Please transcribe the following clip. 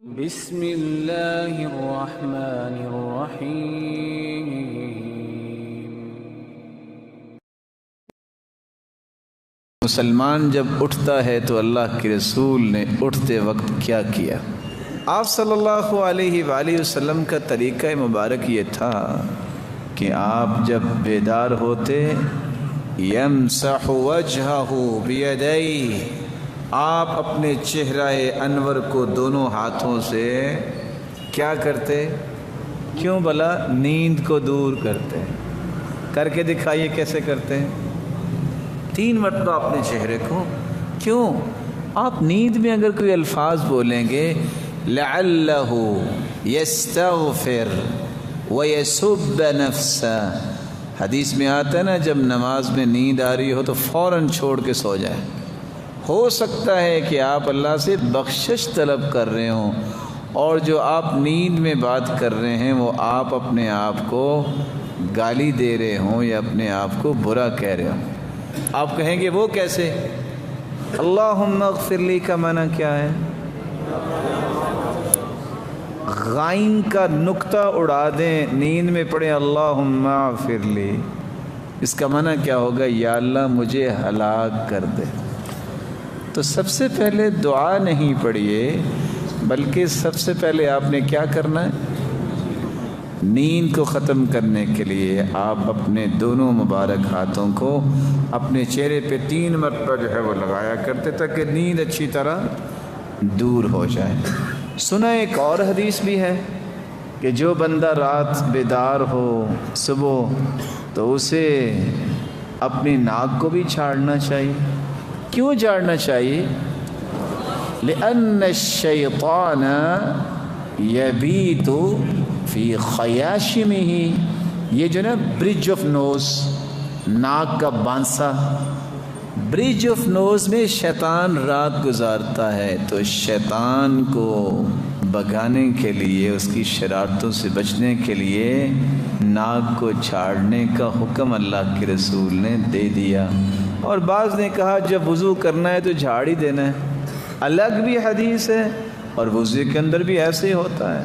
بسم اللہ الرحمن الرحیم۔ مسلمان جب اٹھتا ہے تو اللہ کے رسول نے اٹھتے وقت کیا کیا؟ آپ صلی اللہ علیہ وآلہ وسلم کا طریقہ مبارک یہ تھا کہ آپ جب بیدار ہوتے یمسح وجہہ بیدیہ، آپ اپنے چہرہ انور کو دونوں ہاتھوں سے کیا کرتے؟ کیوں بھلا؟ نیند کو دور کرتے۔ کر کے دکھائیے کیسے کرتے ہیں؟ 3 مرتبہ اپنے چہرے کو۔ کیوں؟ آپ نیند میں اگر کوئی الفاظ بولیں گے لعلہ یستغفر ویسب نفسہ، حدیث میں آتا ہے نا جب نماز میں نیند آ رہی ہو تو فوراً چھوڑ کے سو جائے۔ ہو سکتا ہے کہ آپ اللہ سے بخشش طلب کر رہے ہوں اور جو آپ نیند میں بات کر رہے ہیں وہ آپ اپنے آپ کو گالی دے رہے ہوں یا اپنے آپ کو برا کہہ رہے ہوں۔ آپ کہیں گے وہ کیسے؟ اللہم اغفر لی کا معنی کیا ہے؟ غائن کا نقطہ اڑا دیں، نیند میں پڑھیں اللہم اغفر لی، اس کا معنی کیا ہوگا؟ یا اللہ مجھے ہلاک کر دے۔ تو سب سے پہلے دعا نہیں پڑھیے بلکہ سب سے پہلے آپ نے کیا کرنا ہے؟ نیند کو ختم کرنے کے لیے آپ اپنے دونوں مبارک ہاتھوں کو اپنے چہرے پہ 3 مرتبہ جو ہے وہ لگایا کرتے تاکہ نیند اچھی طرح دور ہو جائے۔ سنا ایک اور حدیث بھی ہے کہ جو بندہ رات بیدار ہو صبح تو اسے اپنی ناک کو بھی جھاڑنا چاہیے۔ کیوں جھاڑنا چاہیے؟ لأن الشیطان یبیت فی خیاشمہ، یہ جو نا برج آف نوز، ناک کا بانسا، برج آف نوز میں شیطان رات گزارتا ہے، تو شیطان کو بھگانے کے لیے، اس کی شرارتوں سے بچنے کے لیے ناک کو جھاڑنے کا حکم اللہ کے رسول نے دے دیا۔ اور بعض نے کہا جب وضو کرنا ہے تو جھاڑ ہی دینا ہے، الگ بھی حدیث ہے اور وضو کے اندر بھی ایسے ہی ہوتا ہے۔